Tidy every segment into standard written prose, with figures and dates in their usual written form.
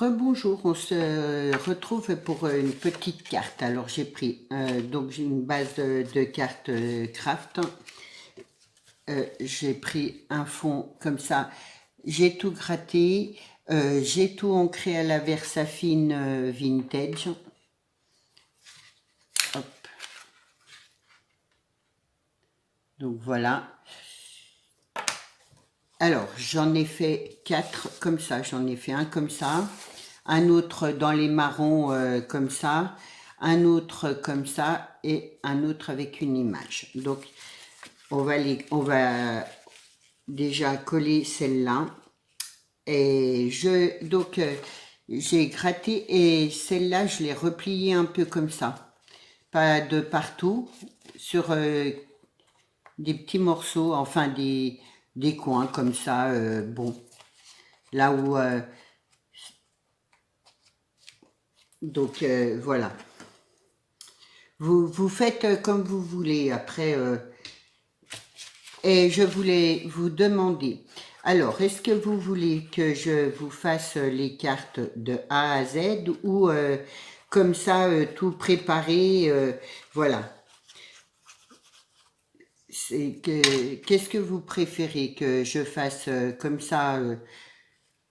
Rebonjour, on se retrouve pour une petite carte. Alors j'ai pris donc j'ai une base de cartes craft. J'ai pris un fond comme ça. J'ai tout gratté. J'ai tout ancré à la Versafine vintage. Hop. Donc voilà. Alors j'en ai fait 4 comme ça. J'en ai fait un comme ça. Un autre dans les marrons comme ça, un autre comme ça et un autre avec une image. Donc on va déjà coller celle-là et j'ai gratté et celle-là je l'ai repliée un peu comme ça, pas de partout, sur des petits morceaux, enfin des coins comme ça, bon, là où voilà. Vous faites comme vous voulez après. Et je voulais vous demander, alors, est-ce que vous voulez que je vous fasse les cartes de A à Z ou comme ça, tout préparé, voilà. Qu'est-ce que vous préférez que je fasse comme ça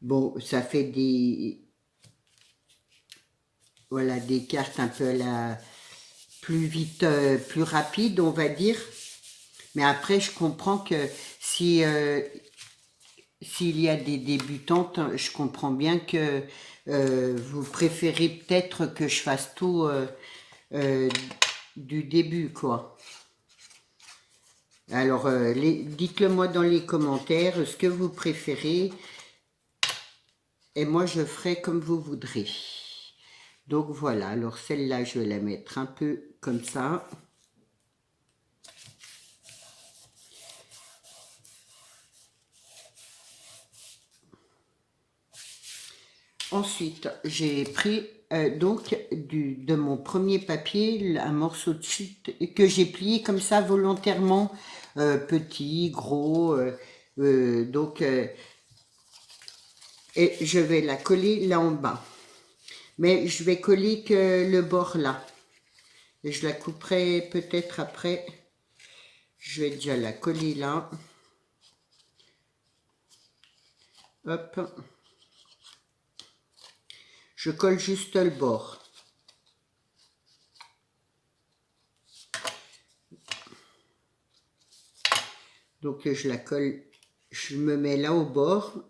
bon, ça fait voilà, des cartes un peu plus vite, plus rapide, on va dire. Mais après, je comprends que si s'il y a des débutantes, je comprends bien que vous préférez peut-être que je fasse tout euh, du début, quoi. Alors, dites-le moi dans les commentaires, ce que vous préférez, et moi je ferai comme vous voudrez. Donc voilà, alors celle-là, je vais la mettre un peu comme ça. Ensuite, j'ai pris donc de mon premier papier un morceau de sheet que j'ai plié comme ça volontairement, petit, gros, et je vais la coller là en bas. Mais je vais coller que le bord là. Et je la couperai peut-être après. Je vais déjà la coller là. Hop. Je colle juste le bord. Donc je la colle, je me mets là au bord.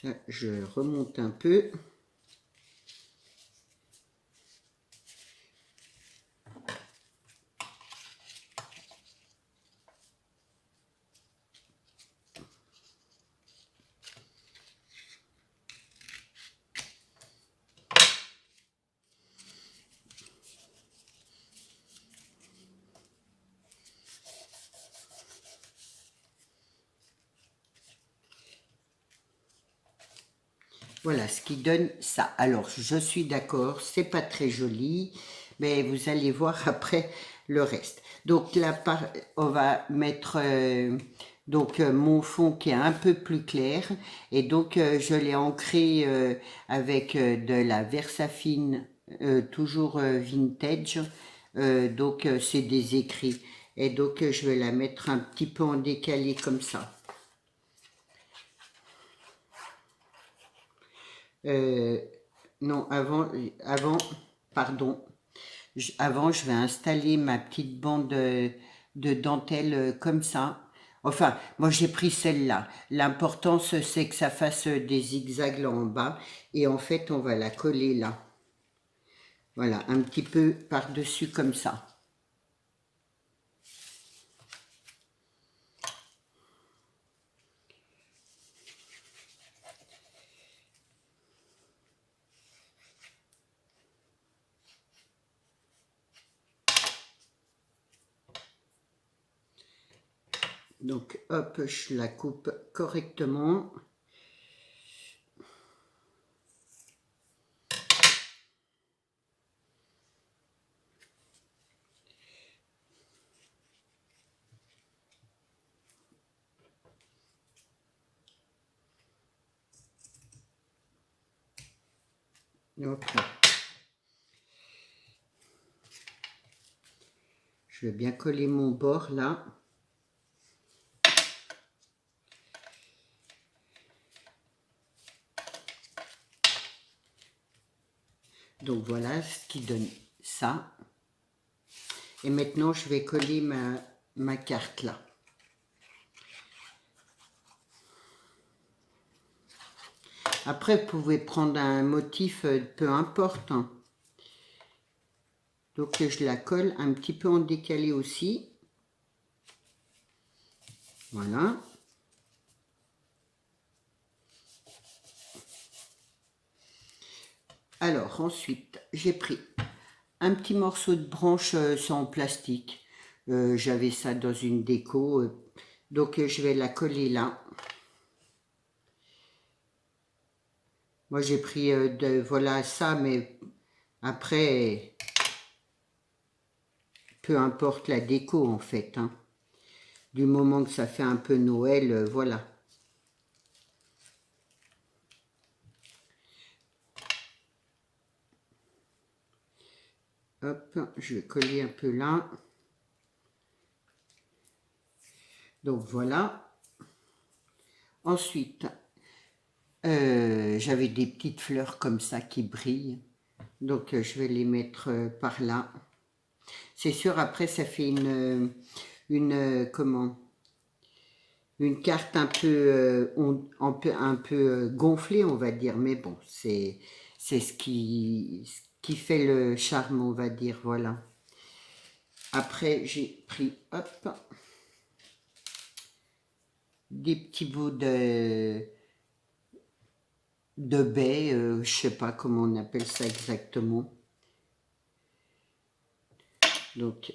Ça, je remonte un peu. Voilà ce qui donne ça. Alors, je suis d'accord, c'est pas très joli, mais vous allez voir après le reste. Donc là, on va mettre mon fond qui est un peu plus clair. Et donc, je l'ai ancré avec de la Versafine, toujours vintage. C'est des écrits. Et donc, je vais la mettre un petit peu en décalé comme ça. Non, pardon, avant, je vais installer ma petite bande de dentelle comme ça. Enfin, moi j'ai pris celle-là. L'important, c'est que ça fasse des zigzags là en bas. Et en fait, on va la coller là. Voilà, un petit peu par-dessus comme ça. Donc, hop, je la coupe correctement. Hop là. Je vais bien coller mon bord là. Donc voilà ce qui donne ça. Et maintenant je vais coller ma carte là. Après vous pouvez prendre un motif, peu importe, hein. Donc je la colle un petit peu en décalé aussi. Voilà. Alors ensuite, j'ai pris un petit morceau de branche en plastique. J'avais ça dans une déco. Donc je vais la coller là. Moi j'ai pris voilà ça, mais après, peu importe la déco en fait, hein. Du moment que ça fait un peu Noël, voilà. Hop, je vais coller un peu là. Donc voilà. Ensuite, j'avais des petites fleurs comme ça qui brillent. Donc je vais les mettre par là. C'est sûr, après ça fait comment, une carte un peu, un peu gonflée, on va dire. Mais bon, c'est ce qui fait le charme, on va dire. Voilà. Après, j'ai pris, hop, des petits bouts de baies, je sais pas comment on appelle ça exactement. Donc,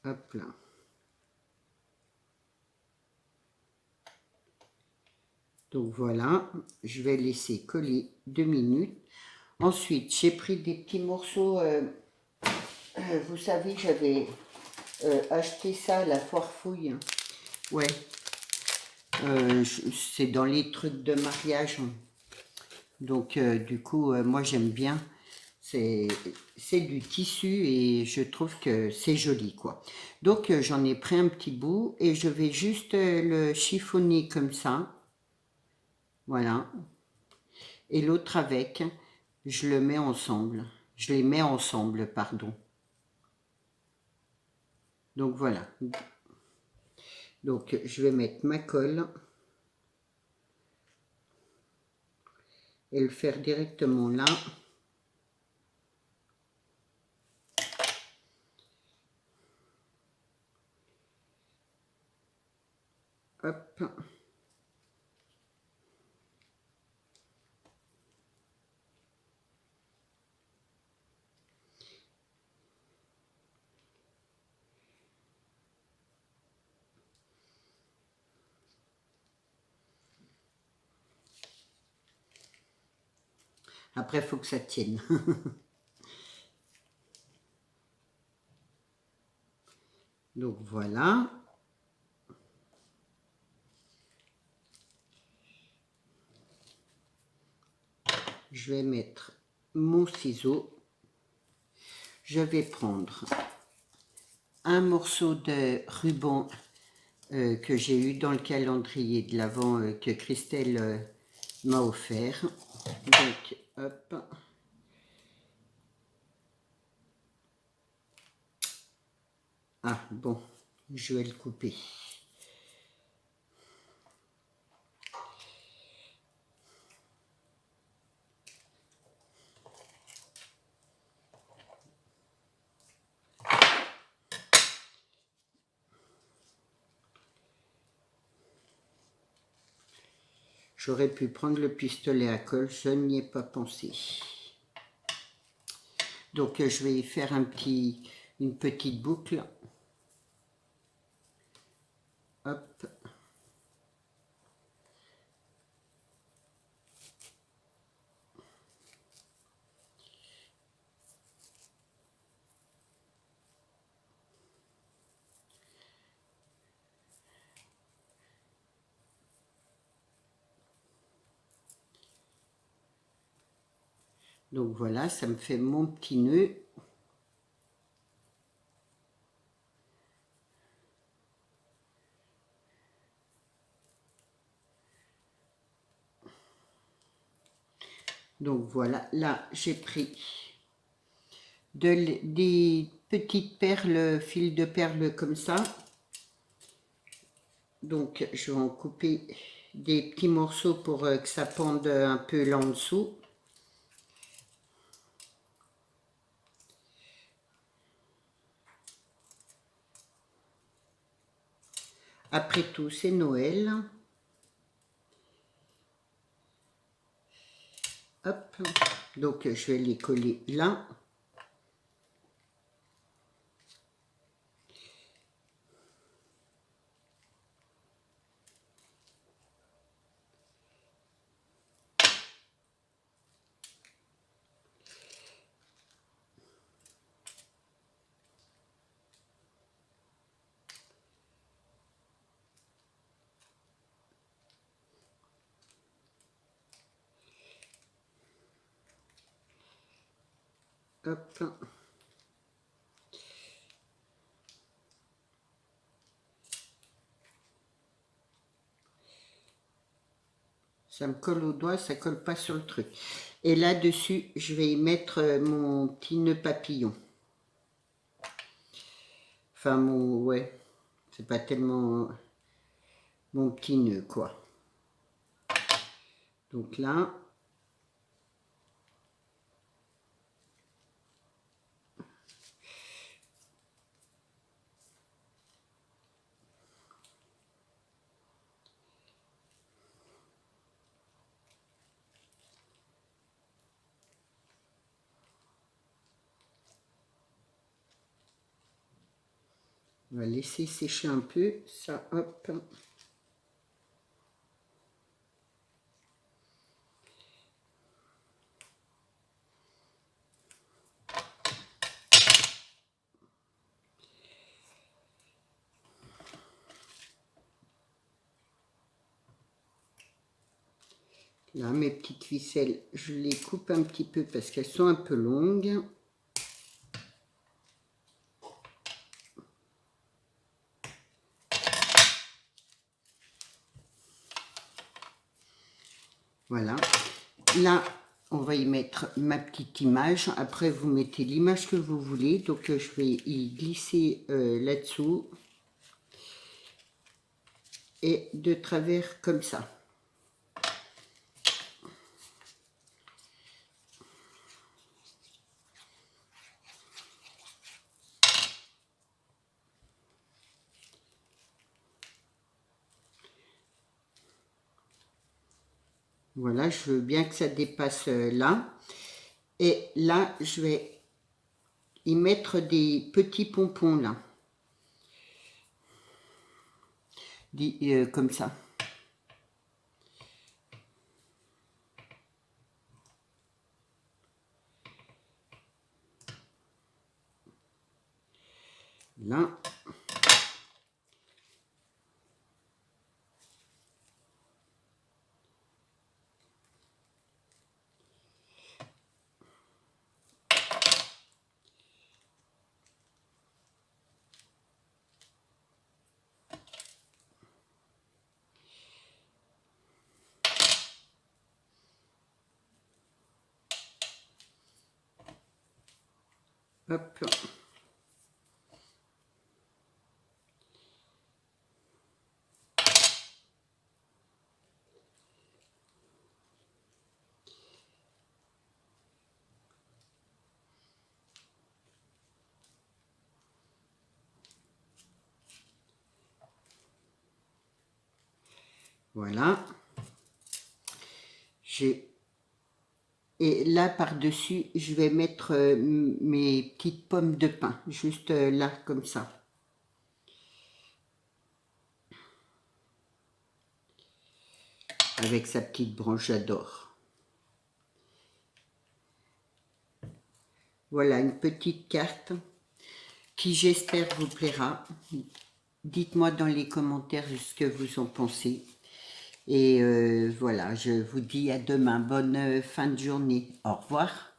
hop là. Donc voilà, je vais laisser coller 2 minutes. Ensuite, j'ai pris des petits morceaux. Vous savez, j'avais acheté ça à la foire fouille. Ouais, c'est dans les trucs de mariage. Donc, du coup, moi j'aime bien. C'est du tissu et je trouve que c'est joli, quoi. Donc, j'en ai pris un petit bout et je vais juste le chiffonner comme ça. Voilà. Et l'autre avec, je le mets ensemble. Je les mets ensemble, pardon. Donc, voilà. Donc, je vais mettre ma colle et le faire directement là. Hop. Après, il faut que ça tienne. Donc, voilà. Je vais mettre mon ciseau. Je vais prendre un morceau de ruban que j'ai eu dans le calendrier de l'Avent que Christelle m'a offert. Donc, hop. Ah, bon, je vais le couper. J'aurais pu prendre le pistolet à colle, je n'y ai pas pensé. Donc, je vais y faire une petite boucle. Hop. Donc voilà, ça me fait mon petit nœud. Donc voilà, là j'ai pris des petites perles, fil de perles comme ça. Donc je vais en couper des petits morceaux pour que ça pende un peu là en dessous. Après tout, c'est Noël. Hop, donc je vais les coller là. Hop. Ça me colle au doigt, ça colle pas sur le truc. Et là-dessus, je vais y mettre mon petit nœud papillon. Enfin, ouais, c'est pas tellement mon petit nœud, quoi. Donc là, on va laisser sécher un peu, ça, hop. Là, mes petites ficelles, je les coupe un petit peu parce qu'elles sont un peu longues. Voilà. Là, on va y mettre ma petite image. Après, vous mettez l'image que vous voulez. Donc, je vais y glisser là-dessous. Et de travers comme ça. Voilà, je veux bien que ça dépasse là. Et là, je vais y mettre des petits pompons là. Comme ça. Là. Hop. Voilà. Et là, par-dessus, je vais mettre mes petites pommes de pin. Juste là, comme ça. Avec sa petite branche, j'adore. Voilà, une petite carte qui, j'espère, vous plaira. Dites-moi dans les commentaires ce que vous en pensez. Et voilà, je vous dis à demain. Bonne fin de journée. Au revoir.